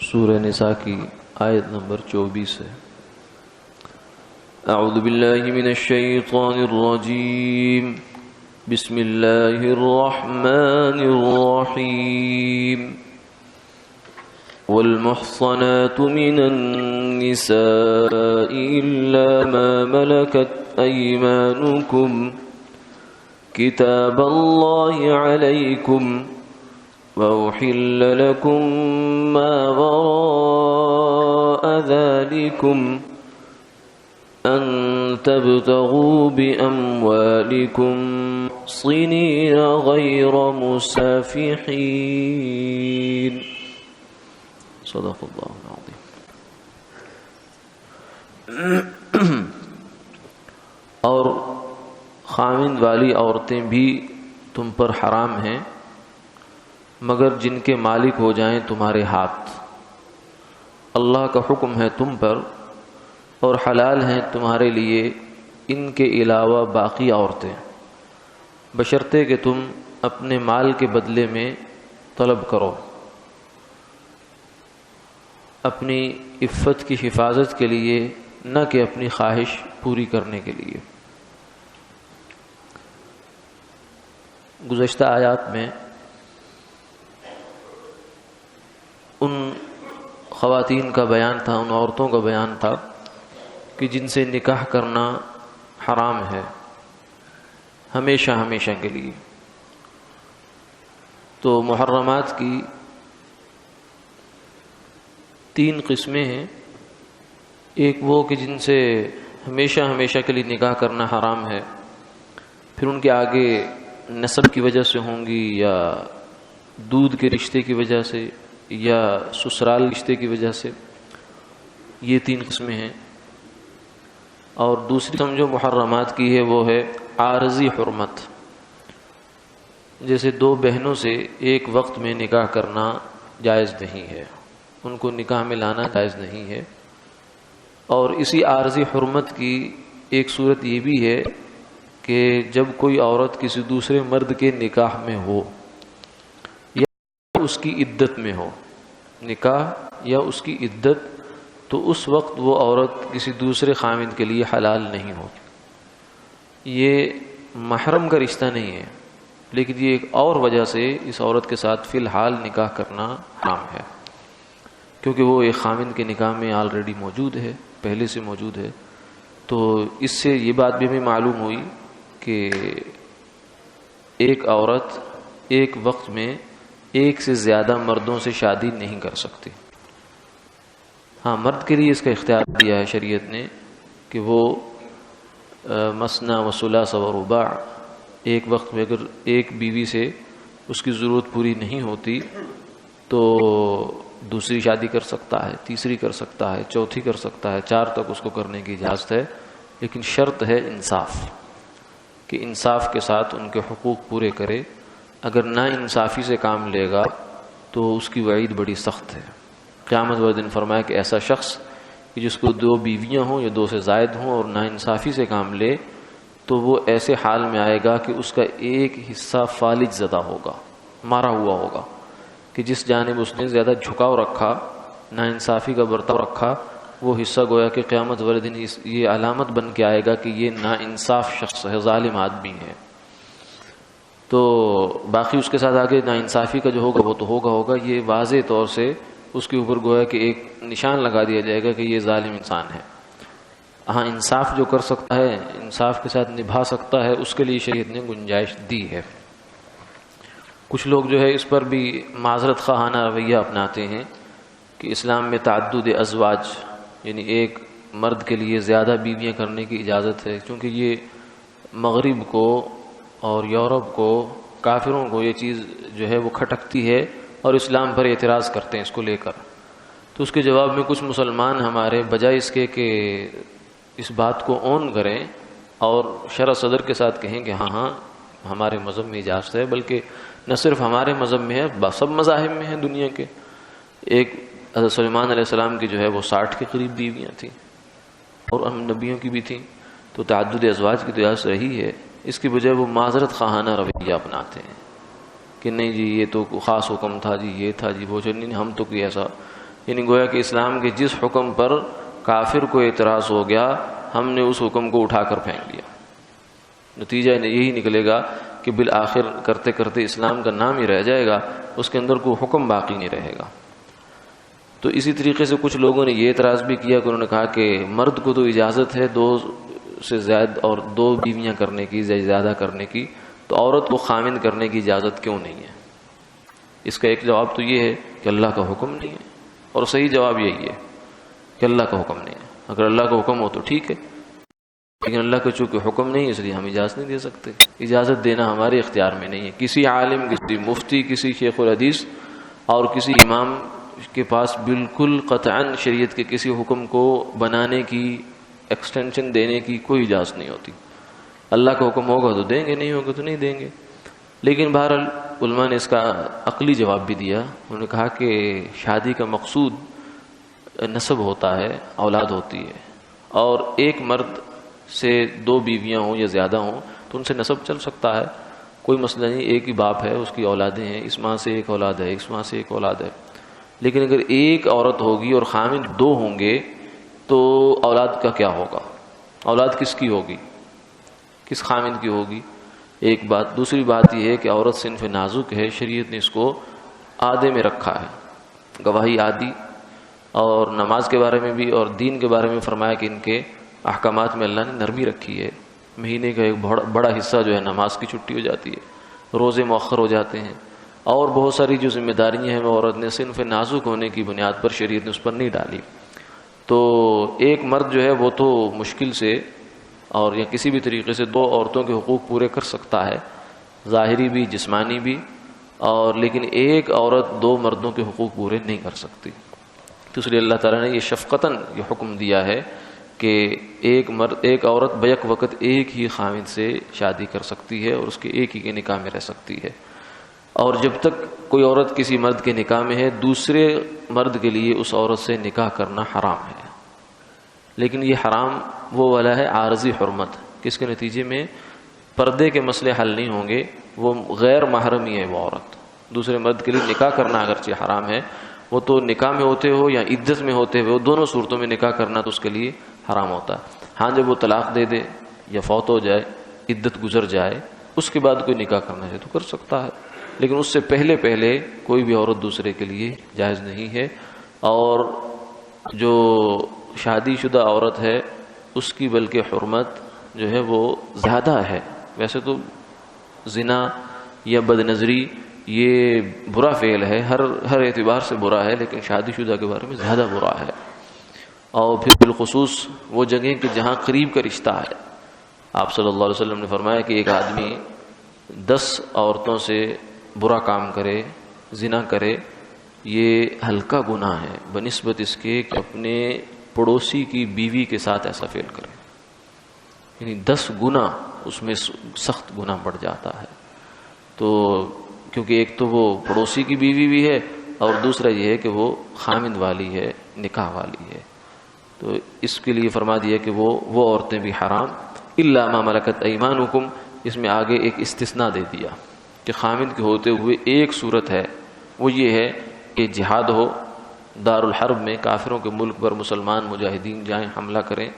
سورہ نساء کی آیت نمبر 24 ہے۔ اعوذ باللہ من الشیطان الرجیم، بسم اللہ الرحمن الرحیم۔ والمحصنات من النساء إلا ما ملكت أيمانكم كتاب الله عليكم وأحل لكم ما وراء ذلكم أن تبتغوا بأموالكم محصنين غير مسافحين۔ صدق اللہ العظیم۔ اور خاوند والی عورتیں بھی تم پر حرام ہیں مگر جن کے مالک ہو جائیں تمہارے ہاتھ۔ اللہ کا حکم ہے تم پر، اور حلال ہیں تمہارے لیے ان کے علاوہ باقی عورتیں، بشرطے کہ تم اپنے مال کے بدلے میں طلب کرو، اپنی عفت کی حفاظت کے لیے، نہ کہ اپنی خواہش پوری کرنے کے لیے۔ گزشتہ آیات میں ان خواتین کا بیان تھا، ان عورتوں کا بیان تھا کہ جن سے نکاح کرنا حرام ہے ہمیشہ ہمیشہ کے لیے۔ تو محرمات کی 3 قسمیں ہیں۔ ایک وہ کہ جن سے ہمیشہ ہمیشہ کے لیے نکاح کرنا حرام ہے، پھر ان کے آگے نسب کی وجہ سے ہوں گی، یا دودھ کے رشتے کی وجہ سے، یا سسرال رشتے کی وجہ سے۔ یہ 3 قسمیں ہیں۔ اور دوسری سمجھو محرمات کی ہے، وہ ہے عارضی حرمت، جیسے 2 بہنوں سے ایک وقت میں نکاح کرنا جائز نہیں ہے، ان کو نکاح میں لانا جائز نہیں ہے۔ اور اسی عارضی حرمت کی ایک صورت یہ بھی ہے کہ جب کوئی عورت کسی دوسرے مرد کے نکاح میں ہو یا اس کی عدت میں ہو، نکاح یا اس کی عدت، تو اس وقت وہ عورت کسی دوسرے خاوند کے لیے حلال نہیں ہو۔ یہ محرم کا رشتہ نہیں ہے، لیکن یہ ایک اور وجہ سے اس عورت کے ساتھ فی الحال نکاح کرنا حرام ہے، کیونکہ وہ ایک خاوند کے نکاح میں آلریڈی موجود ہے، پہلے سے موجود ہے۔ تو اس سے یہ بات بھی ہمیں معلوم ہوئی کہ ایک عورت ایک وقت میں ایک سے زیادہ مردوں سے شادی نہیں کر سکتی۔ ہاں، مرد کے لیے اس کا اختیار دیا ہے شریعت نے کہ وہ مثنی و ثلاث و رباع، ایک وقت میں اگر ایک بیوی سے اس کی ضرورت پوری نہیں ہوتی تو دوسری شادی کر سکتا ہے، تیسری کر سکتا ہے، چوتھی کر سکتا ہے، 4 تک اس کو کرنے کی اجازت ہے، لیکن شرط ہے انصاف، کہ انصاف کے ساتھ ان کے حقوق پورے کرے۔ اگر نا انصافی سے کام لے گا تو اس کی وعید بڑی سخت ہے۔ قیامت والے دن فرمایا کہ ایسا شخص کہ جس کو 2 بیویاں ہوں یا 2 سے زائد ہوں اور نا انصافی سے کام لے، تو وہ ایسے حال میں آئے گا کہ اس کا ایک حصہ فالج زدہ ہوگا، مارا ہوا ہوگا، کہ جس جانب اس نے زیادہ جھکاؤ رکھا، نا انصافی کا برتاؤ رکھا، وہ حصہ گویا کہ قیامت والے دن یہ علامت بن کے آئے گا کہ یہ نا انصاف شخص ہے، ظالم آدمی ہے۔ تو باقی اس کے ساتھ آگے نا انصافی کا جو ہوگا وہ تو ہوگا، یہ واضح طور سے اس کے اوپر گویا کہ ایک نشان لگا دیا جائے گا کہ یہ ظالم انسان ہے۔ ہاں، انصاف جو کر سکتا ہے، انصاف کے ساتھ نبھا سکتا ہے، اس کے لیے شریعت نے گنجائش دی ہے۔ کچھ لوگ جو ہے اس پر بھی معذرت خواہانہ رویہ اپناتے ہیں کہ اسلام میں تعدد ازواج، یعنی ایک مرد کے لیے زیادہ بیویاں کرنے کی اجازت ہے، کیونکہ یہ مغرب کو اور یورپ کو، کافروں کو یہ چیز جو ہے وہ کھٹکتی ہے اور اسلام پر اعتراض کرتے ہیں اس کو لے کر۔ تو اس کے جواب میں کچھ مسلمان ہمارے بجائے اس کے کہ اس بات کو اون کریں اور شرح صدر کے ساتھ کہیں کہ ہاں ہمارے مذہب میں اجازت ہے، بلکہ نہ صرف ہمارے مذہب میں ہے، سب مذاہب میں ہیں دنیا کے۔ ایک حضرت سلیمان علیہ السلام کی جو ہے وہ 60 کے قریب بیویاں تھیں، اور ہم نبیوں کی بھی تھیں، تو تعدد ازواج کی تو اجازت رہی ہے۔ اس کی بجائے وہ معذرت خواہانہ رویہ اپناتے ہیں کہ نہیں جی یہ تو خاص حکم تھا جی، یہ تھا جی وہ، نہیں ہم تو کوئی ایسا یعنی گویا کہ اسلام کے جس حکم پر کافر کو اعتراض ہو گیا ہم نے اس حکم کو اٹھا کر پھینک دیا. نتیجہ یہی نکلے گا کہ بالآخر کرتے کرتے اسلام کا نام ہی رہ جائے گا، اس کے اندر کوئی حکم باقی نہیں رہے گا. تو اسی طریقے سے کچھ لوگوں نے یہ اعتراض بھی کیا کہ انہوں نے کہا کہ مرد کو تو اجازت ہے 2 سے زائد اور 2 بیویاں کرنے کی، زیادہ کرنے کی، تو عورت کو خامند کرنے کی اجازت کیوں نہیں ہے؟ اس کا ایک جواب تو یہ ہے کہ اللہ کا حکم نہیں ہے، اور صحیح جواب یہی ہے کہ اللہ کا حکم نہیں ہے. اگر اللہ کا حکم ہو تو ٹھیک ہے، لیکن اللہ کا چونکہ حکم نہیں ہے اس لیے ہم اجازت نہیں دے سکتے. اجازت دینا ہمارے اختیار میں نہیں ہے. کسی عالم، کسی مفتی، کسی شیخ الحدیث اور کسی امام کے پاس بالکل قطعاً شریعت کے کسی حکم کو بنانے کی، ایکسٹینشن دینے کی کوئی اجازت نہیں ہوتی. اللہ کا حکم ہوگا تو دیں گے، نہیں ہوگا تو نہیں دیں گے. لیکن بہرحال علماء نے اس کا عقلی جواب بھی دیا. انہوں نے کہا کہ شادی کا مقصود نسب ہوتا ہے، اولاد ہوتی ہے، اور ایک مرد سے 2 بیویاں ہوں یا زیادہ ہوں تو ان سے نسب چل سکتا ہے، کوئی مسئلہ نہیں. ایک ہی باپ ہے، اس کی اولادیں ہیں، اس ماں سے ایک اولاد ہے، اس ماں سے ایک اولاد ہے. لیکن اگر ایک عورت ہوگی اور خامند 2 ہوں گے تو اولاد کا کیا ہوگا؟ اولاد کس کی ہوگی؟ کس خامند کی ہوگی؟ ایک بات. دوسری بات یہ ہے کہ عورت صنف نازک ہے، شریعت نے اس کو آدھے میں رکھا ہے، گواہی آدھی. اور نماز کے بارے میں بھی اور دین کے بارے میں فرمایا کہ ان کے احکامات میں اللہ نے نرمی رکھی ہے. مہینے کا ایک بڑا حصہ جو ہے نماز کی چھٹی ہو جاتی ہے، روزے مؤخر ہو جاتے ہیں، اور بہت ساری جو ذمہ داریاں ہیں وہ عورت نے صنف نازک ہونے کی بنیاد پر شریعت نے اس پر نہیں ڈالی. تو ایک مرد جو ہے وہ تو مشکل سے اور یا کسی بھی طریقے سے 2 عورتوں کے حقوق پورے کر سکتا ہے، ظاہری بھی جسمانی بھی، اور لیکن ایک عورت 2 مردوں کے حقوق پورے نہیں کر سکتی. تو اس لیے اللہ تعالیٰ نے یہ شفقتاً یہ حکم دیا ہے کہ ایک عورت بیک وقت ایک ہی خامند سے شادی کر سکتی ہے اور اس کے ایک ہی کے نکاح میں رہ سکتی ہے. اور جب تک کوئی عورت کسی مرد کے نکاح میں ہے دوسرے مرد کے لیے اس عورت سے نکاح کرنا حرام ہے. لیکن یہ حرام وہ والا ہے عارضی حرمت، کس کے نتیجے میں پردے کے مسئلے حل نہیں ہوں گے. وہ غیر محرم ہی ہے، وہ عورت دوسرے مرد کے لیے نکاح کرنا اگرچہ حرام ہے، وہ تو نکاح میں ہوتے ہو یا عدت میں ہوتے ہوئے، دونوں صورتوں میں نکاح کرنا تو اس کے لیے حرام ہوتا ہے. ہاں جب وہ طلاق دے دے یا فوت ہو جائے، عدت گزر جائے، اس کے بعد کوئی نکاح کرنا ہے تو کر سکتا ہے، لیکن اس سے پہلے کوئی بھی عورت دوسرے کے لیے جائز نہیں ہے. اور جو شادی شدہ عورت ہے اس کی بلکہ حرمت جو ہے وہ زیادہ ہے. ویسے تو زنا یا بد نظری یہ برا فعل ہے، ہر اعتبار سے برا ہے، لیکن شادی شدہ کے بارے میں زیادہ برا ہے. اور پھر بالخصوص وہ جگہیں کہ جہاں قریب کا رشتہ ہے. آپ صلی اللہ علیہ وسلم نے فرمایا کہ ایک آدمی 10 عورتوں سے برا کام کرے، زنا کرے، یہ ہلکا گناہ ہے بنسبت اس کے کہ اپنے پڑوسی کی بیوی کے ساتھ ایسا فعل کرے. یعنی 10 گنا اس میں سخت گناہ بڑھ جاتا ہے. تو کیونکہ ایک تو وہ پڑوسی کی بیوی بھی ہے اور دوسرا یہ ہے کہ وہ خامند والی ہے، نکاح والی ہے. تو اس کے لیے فرما دیا کہ وہ عورتیں بھی حرام الا ما ملکت ایمانکم. اس میں آگے ایک استثناء دے دیا کہ خامند کے ہوتے ہوئے ایک صورت ہے، وہ یہ ہے کہ جہاد ہو دار الحرب میں، کافروں کے ملک پر مسلمان مجاہدین جائیں، حملہ کریں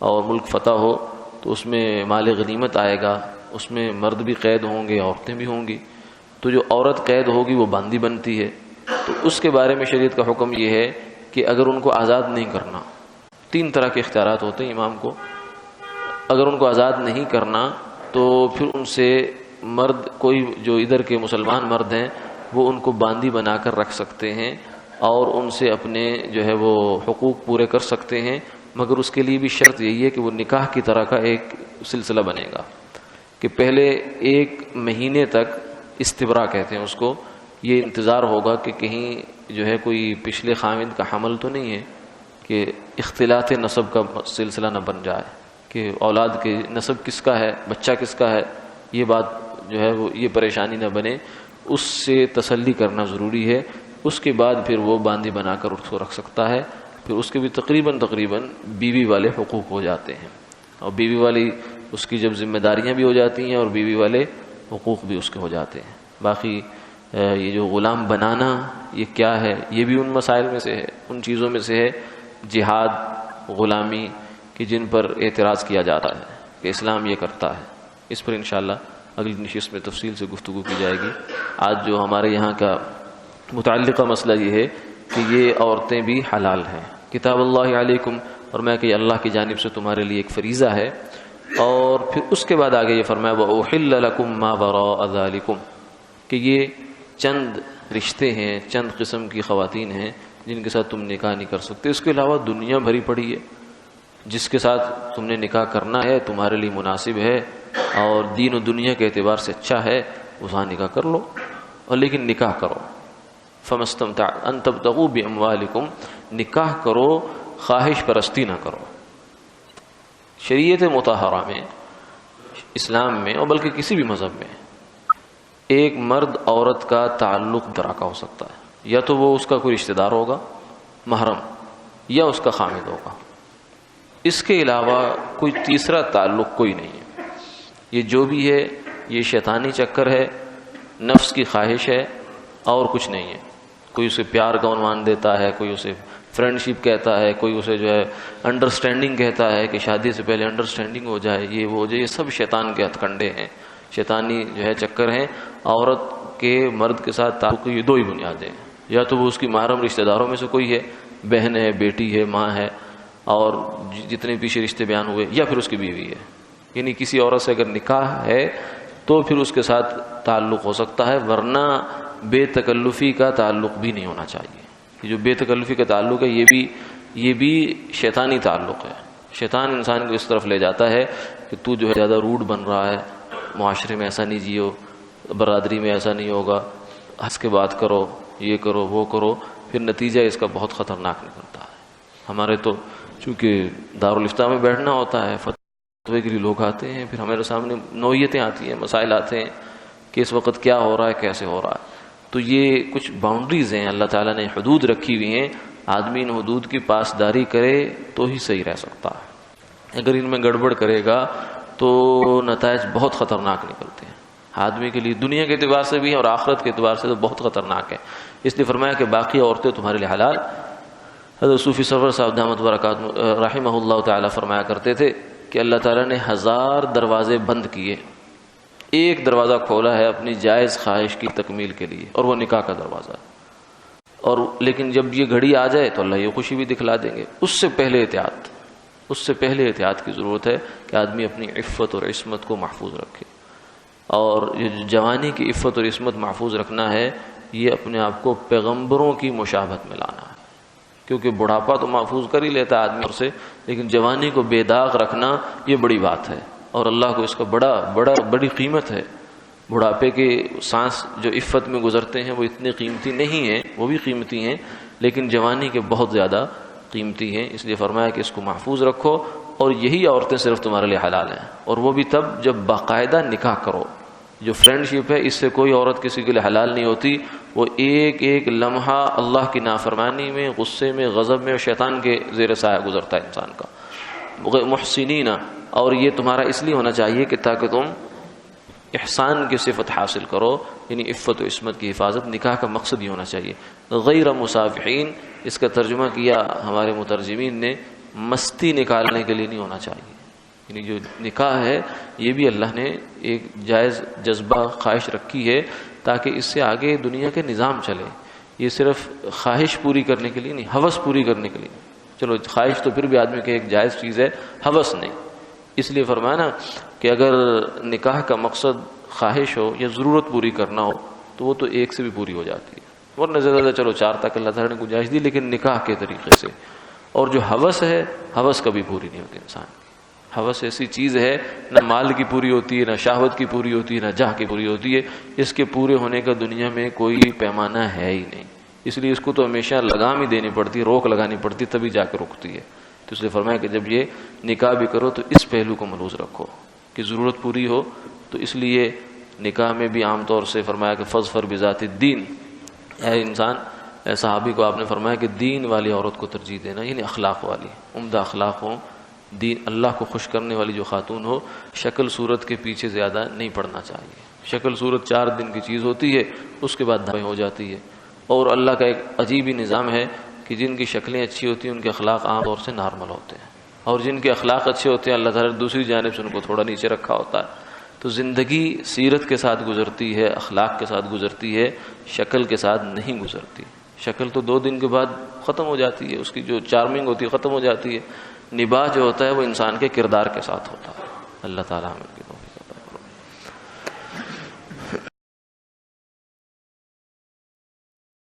اور ملک فتح ہو، تو اس میں مال غنیمت آئے گا، اس میں مرد بھی قید ہوں گے، عورتیں بھی ہوں گی. تو جو عورت قید ہوگی وہ باندی بنتی ہے. تو اس کے بارے میں شریعت کا حکم یہ ہے کہ اگر ان کو آزاد نہیں کرنا، 3 طرح کے اختیارات ہوتے ہیں امام کو. اگر ان کو آزاد نہیں کرنا تو پھر ان سے مرد، کوئی جو ادھر کے مسلمان مرد ہیں وہ ان کو باندی بنا کر رکھ سکتے ہیں اور ان سے اپنے جو ہے وہ حقوق پورے کر سکتے ہیں، مگر اس کے لیے بھی شرط یہی ہے کہ وہ نکاح کی طرح کا ایک سلسلہ بنے گا کہ پہلے 1 مہینے تک استبراء کہتے ہیں اس کو، یہ انتظار ہوگا کہ کہیں جو ہے کوئی پچھلے خامند کا حمل تو نہیں ہے، کہ اختلاط نسب کا سلسلہ نہ بن جائے کہ اولاد کے نسب کس کا ہے، بچہ کس کا ہے، یہ بات جو ہے وہ یہ پریشانی نہ بنے، اس سے تسلی کرنا ضروری ہے. اس کے بعد پھر وہ باندی بنا کر اس کو رکھ سکتا ہے. پھر اس کے بھی تقریباً بیوی والے حقوق ہو جاتے ہیں، اور بیوی والی اس کی جب ذمہ داریاں بھی ہو جاتی ہیں اور بیوی والے حقوق بھی اس کے ہو جاتے ہیں. باقی یہ جو غلام بنانا یہ کیا ہے، یہ بھی ان مسائل میں سے ہے، ان چیزوں میں سے ہے جہاد، غلامی، کہ جن پر اعتراض کیا جا رہا ہے کہ اسلام یہ کرتا ہے۔ اس پر انشاءاللہ اگلی نشست میں تفصیل سے گفتگو کی جائے گی۔ آج جو ہمارے یہاں کا متعلقہ مسئلہ یہ ہے کہ یہ عورتیں بھی حلال ہیں، کتاب اللہ علیکم، اور میں کہ اللہ کی جانب سے تمہارے لیے ایک فریضہ ہے۔ اور پھر اس کے بعد آگے یہ فرمایا وَأُحِلَّ لَكُم مَّا وَرَاءَ ذَلِكُم، کہ یہ چند رشتے ہیں، چند قسم کی خواتین ہیں جن کے ساتھ تم نکاح نہیں کر سکتے۔ اس کے علاوہ دنیا بھری پڑی ہے، جس کے ساتھ تم نے نکاح کرنا ہے تمہارے لیے مناسب ہے اور دین و دنیا کے اعتبار سے اچھا ہے، وہاں نکاح کر لو، اور لیکن نکاح کرو۔ فَمَسْتَمْتَعْتُمْ أَن تَبْتَغُوا بِأَمْوَالِكُمْ، نکاح کرو، خواہش پرستی نہ کرو۔ شریعت مطہرہ میں، اسلام میں، اور بلکہ کسی بھی مذہب میں، ایک مرد عورت کا تعلق طرح کا ہو سکتا ہے، یا تو وہ اس کا کوئی رشتہ دار ہوگا محرم، یا اس کا خامد ہوگا، اس کے علاوہ کوئی تیسرا تعلق کوئی نہیں ہے۔ یہ جو بھی ہے یہ شیطانی چکر ہے، نفس کی خواہش ہے، اور کچھ نہیں ہے۔ کوئی اسے پیار کا عنوان دیتا ہے، کوئی اسے فرینڈشپ کہتا ہے، کوئی اسے جو ہے انڈرسٹینڈنگ کہتا ہے کہ شادی سے پہلے انڈرسٹینڈنگ ہو جائے، یہ وہ ہو جائے، یہ سب شیطان کے ہتھ کنڈے ہیں، شیطانی جو ہے چکر ہیں۔ عورت کے مرد کے ساتھ تعلق یہ دو ہی بنیادیں ہیں، یا تو وہ اس کی محرم رشتہ داروں میں سے کوئی ہے، بہن ہے، بیٹی ہے، ماں ہے، اور جتنے پیچھے رشتے بیان ہوئے، یا پھر اس کی بیوی ہے۔ یعنی کسی عورت سے اگر نکاح ہے تو پھر اس کے ساتھ تعلق ہو سکتا ہے، ورنہ بے تکلفی کا تعلق بھی نہیں ہونا چاہیے۔ یہ جو بے تکلفی کا تعلق ہے یہ بھی شیطانی تعلق ہے۔ شیطان انسان کو اس طرف لے جاتا ہے کہ تو جو ہے زیادہ روڈ بن رہا ہے، معاشرے میں ایسا نہیں جیو، برادری میں ایسا نہیں ہوگا، ہنس کے بات کرو، یہ کرو وہ کرو، پھر نتیجہ اس کا بہت خطرناک نکلتا ہے۔ ہمارے تو چونکہ دارالافتاء میں بیٹھنا ہوتا ہے، فتوے کے لیے لوگ آتے ہیں، پھر ہمارے سامنے نوعیتیں آتی ہیں، مسائل آتے ہیں کہ اس وقت کیا ہو رہا ہے، کیسے ہو رہا ہے۔ تو یہ کچھ باؤنڈریز ہیں، اللہ تعالیٰ نے حدود رکھی ہوئی ہیں، آدمی ان حدود کی پاسداری کرے تو ہی صحیح رہ سکتا ہے۔ اگر ان میں گڑبڑ کرے گا تو نتائج بہت خطرناک نکلتے ہیں، آدمی کے لیے دنیا کے اعتبار سے بھی اور آخرت کے اعتبار سے تو بہت خطرناک ہے۔ اس لیے فرمایا کہ باقی عورتیں تمہارے لیے حلال۔ حضرت صوفی سرور صاحب دامت برکاتہ رحمہ اللہ تعالیٰ فرمایا کرتے تھے کہ اللہ تعالیٰ نے 1000 دروازے بند کیے، ایک دروازہ کھولا ہے اپنی جائز خواہش کی تکمیل کے لیے، اور وہ نکاح کا دروازہ ہے۔ اور لیکن جب یہ گھڑی آ جائے تو اللہ یہ خوشی بھی دکھلا دیں گے۔ اس سے پہلے احتیاط کی ضرورت ہے کہ آدمی اپنی عفت اور عصمت کو محفوظ رکھے۔ اور یہ جوانی کی عفت اور عصمت محفوظ رکھنا ہے، یہ اپنے آپ کو پیغمبروں کی مشابہت میں لانا ہے، کیونکہ بڑھاپا تو محفوظ کر ہی لیتا ہے آدمی اور سے، لیکن جوانی کو بے داغ رکھنا یہ بڑی بات ہے، اور اللہ کو اس کا بڑی قیمت ہے۔ بڑھاپے کے سانس جو عفت میں گزرتے ہیں وہ اتنے قیمتی نہیں ہیں، وہ بھی قیمتی ہیں، لیکن جوانی کے بہت زیادہ قیمتی ہیں۔ اس لیے فرمایا کہ اس کو محفوظ رکھو، اور یہی عورتیں صرف تمہارے لیے حلال ہیں، اور وہ بھی تب جب باقاعدہ نکاح کرو۔ جو فرینڈشپ ہے اس سے کوئی عورت کسی کے لیے حلال نہیں ہوتی، وہ ایک ایک لمحہ اللہ کی نافرمانی میں، غصے میں، غضب میں اور شیطان کے زیر سایہ گزرتا ہے انسان کا۔ محسنین، اور یہ تمہارا اس لیے ہونا چاہیے کہ تاکہ تم احسان کی صفت حاصل کرو، یعنی عفت و عصمت کی حفاظت۔ نکاح کا مقصد یہ ہونا چاہیے۔ غیر مصافحین، اس کا ترجمہ کیا ہمارے مترجمین نے مستی نکالنے کے لیے نہیں ہونا چاہیے، یعنی جو نکاح ہے یہ بھی اللہ نے ایک جائز جذبہ خواہش رکھی ہے تاکہ اس سے آگے دنیا کے نظام چلے۔ یہ صرف خواہش پوری کرنے کے لیے نہیں، ہوس پوری کرنے کے لیے نہیں۔ چلو خواہش تو پھر بھی آدمی کی ایک جائز چیز ہے، ہوس نہیں۔ اس لیے فرمایا نا کہ اگر نکاح کا مقصد خواہش ہو یا ضرورت پوری کرنا ہو تو وہ تو ایک سے بھی پوری ہو جاتی ہے، ورنہ زیادہ چلو 4 تک اللہ تعالیٰ نے گنجائش دی، لیکن نکاح کے طریقے سے۔ اور جو ہوس ہے، ہوس کبھی پوری نہیں ہوتی انسان کی۔ ہوس ایسی چیز ہے، نہ مال کی پوری ہوتی ہے، نہ شہوت کی پوری ہوتی ہے، نہ جاہ کی پوری ہوتی ہے۔ اس کے پورے ہونے کا دنیا میں کوئی پیمانہ ہے ہی نہیں، اس لیے اس کو تو ہمیشہ لگام ہی دینی پڑتی ہے، روک لگانی پڑتی، تبھی جا کے رکتی ہے۔ تو اس لیے فرمایا کہ جب یہ نکاح بھی کرو تو اس پہلو کو ملحوظ رکھو کہ ضرورت پوری ہو۔ تو اس لیے نکاح میں بھی عام طور سے فرمایا کہ فظفر بذات الدین، اے انسان، اے صحابی کو آپ نے فرمایا کہ دین والی عورت کو ترجیح دینا، یعنی اخلاق والی، عمدہ اخلاق ہوں، دین اللہ کو خوش کرنے والی جو خاتون ہو، شکل صورت کے پیچھے زیادہ نہیں پڑنا چاہیے۔ شکل صورت 4 دن کی چیز ہوتی ہے، اس کے بعد دھاپیں ہو جاتی ہے. اور اللہ کا ایک عجیب ہی نظام ہے کہ جن کی شکلیں اچھی ہوتی ہیں ان کے اخلاق عام طور سے نارمل ہوتے ہیں، اور جن کے اخلاق اچھے ہوتے ہیں اللہ تعالیٰ نے دوسری جانب سے ان کو تھوڑا نیچے رکھا ہوتا ہے. تو زندگی سیرت کے ساتھ گزرتی ہے، اخلاق کے ساتھ گزرتی ہے، شکل کے ساتھ نہیں گزرتی. شکل تو 2 دن کے بعد ختم ہو جاتی ہے، اس کی جو چارمنگ ہوتی ہے ختم ہو جاتی ہے. نباہ جو ہوتا ہے وہ انسان کے کردار کے ساتھ ہوتا ہے. اللہ تعالیٰ ہمیں